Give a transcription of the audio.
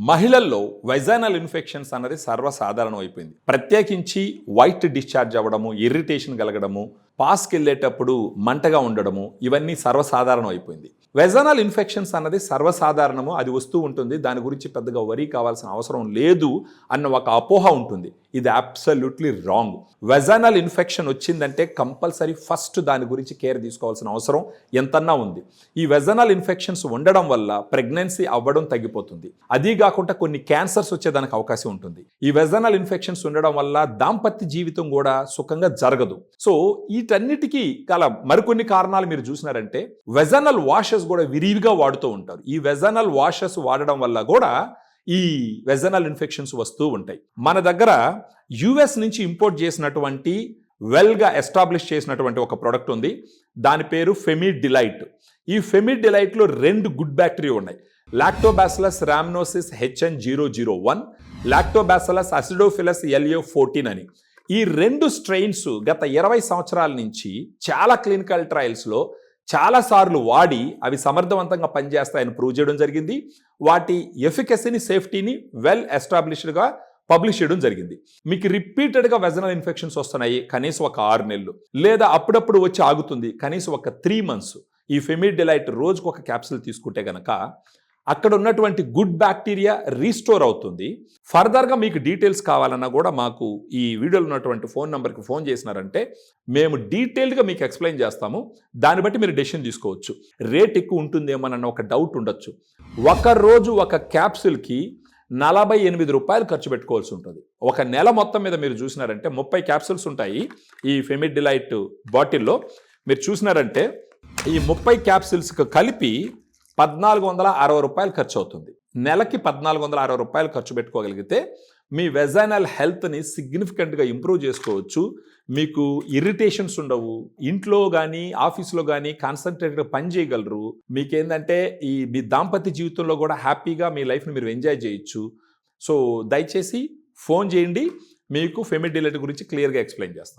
మహిళల్లో vaginal infections అన్నది సర్వసాధారణం అయిపోయింది. ప్రత్యేకించి వైట్ డిశ్చార్జ్ అవ్వడము, ఇరిటేషన్ కలగడము, పాస్కి వెళ్ళేటప్పుడు మంటగా ఉండడము, ఇవన్నీ సర్వసాధారణం అయిపోయింది. వెజైనల్ ఇన్ఫెక్షన్స్ అన్నది సర్వసాధారణము, అది వస్తూ ఉంటుంది, దాని గురించి పెద్దగా వరీ కావాల్సిన అవసరం లేదు అన్న ఒక అపోహ ఉంటుంది. ఇది అబ్సల్యూట్లీ రాంగ్. వెజైనల్ ఇన్ఫెక్షన్ వచ్చిందంటే కంపల్సరీ ఫస్ట్ దాని గురించి కేర్ తీసుకోవాల్సిన అవసరం ఎంతన్నా ఉంది. ఈ వెజైనల్ ఇన్ఫెక్షన్స్ ఉండడం వల్ల ప్రెగ్నెన్సీ అవ్వడం తగ్గిపోతుంది. అదీ కాకుండా కొన్ని క్యాన్సర్స్ వచ్చేదానికి అవకాశం ఉంటుంది. ఈ వెజైనల్ ఇన్ఫెక్షన్స్ ఉండడం వల్ల దాంపత్య జీవితం కూడా సుఖంగా జరగదు. సో వీటన్నిటికీ గల మరికొన్ని కారణాలు మీరు చూసినారంటే వెజైనల్ వాషెస్ కూడా విరివిగా వాడుతూ ఉంటారు. ఈ వెజైనల్ వాషెస్ వాడడం వల్ల కూడా ఈ వెజైనల్ ఇన్ఫెక్షన్స్ వస్తూ ఉంటాయి. మన దగ్గర యుఎస్ నుంచి ఇంపోర్ట్ చేసినటువంటి వెల్గా ఎస్టాబ్లిష్ చేసినటువంటి ఒక ప్రోడక్ట్ ఉంది. దాని పేరు ఫెమిడిలైట్. ఈ ఫెమిడిలైట్లో 2 గుడ్ బ్యాక్టీరియా ఉన్నాయి. Lactobacillus rhamnosus HN001, lactobacillus acidophilus LA14 అని. ఈ 2 స్ట్రెయిన్స్ గత 20 సంవత్సరాల నుంచి చాలా క్లినికల్ ట్రయల్స్లో చాలాసార్లు వాడి అవి సమర్థవంతంగా పనిచేస్తాయని ప్రూవ్ చేయడం జరిగింది. వాటి ఎఫికసీని, సేఫ్టీని వెల్ ఎస్టాబ్లిష్డ్గా పబ్లిష్ చేయడం జరిగింది. మీకు రిపీటెడ్గా వెజైనల్ ఇన్ఫెక్షన్స్ వస్తున్నాయి, కనీసం ఒక 6 నెలలు, లేదా అప్పుడప్పుడు వచ్చి ఆగుతుంది, కనీసం ఒక 3 months. ఈ ఫెమిడిలైట్ రోజుకు ఒక క్యాప్సూల్ తీసుకుంటే గనక అక్కడ ఉన్నటువంటి గుడ్ బ్యాక్టీరియా రీస్టోర్ అవుతుంది. ఫర్దర్గా మీకు డీటెయిల్స్ కావాలన్నా కూడా మాకు ఈ వీడియోలో ఉన్నటువంటి ఫోన్ నెంబర్కి ఫోన్ చేసినారంటే మేము డీటెయిల్డ్గా మీకు ఎక్స్ప్లెయిన్ చేస్తాము. దాన్ని బట్టి మీరు డెసిషన్ తీసుకోవచ్చు. రేట్ ఎక్కువ ఉంటుందేమోనన్న ఒక డౌట్ ఉండొచ్చు. ఒక రోజు ఒక క్యాప్సూల్కి 48 రూపాయలు ఖర్చు పెట్టుకోవాల్సి ఉంటుంది. ఒక నెల మొత్తం మీద మీరు చూసినారంటే 30 క్యాప్సూల్స్ ఉంటాయి ఈ ఫెమిడిలైట్ బాటిల్లో. మీరు చూసినారంటే ఈ 30 క్యాప్సూల్స్కి కలిపి 1460 రూపాయలు ఖర్చు అవుతుంది. నెలకి 1460 రూపాయలు ఖర్చు పెట్టుకోగలిగితే మీ వెజైనల్ హెల్త్ని సిగ్నిఫికెంట్గా ఇంప్రూవ్ చేసుకోవచ్చు. మీకు ఇరిటేషన్స్ ఉండవు. ఇంట్లో కానీ ఆఫీస్లో కానీ కాన్సన్ట్రేట్గా పని చేయగలరు. మీకేంటంటే మీ దాంపత్య జీవితంలో కూడా హ్యాపీగా మీ లైఫ్ని మీరు ఎంజాయ్ చేయొచ్చు. సో దయచేసి ఫోన్ చేయండి, మీకు ఫెమిడిలైట్ గురించి క్లియర్గా ఎక్స్ప్లెయిన్ చేస్తాం.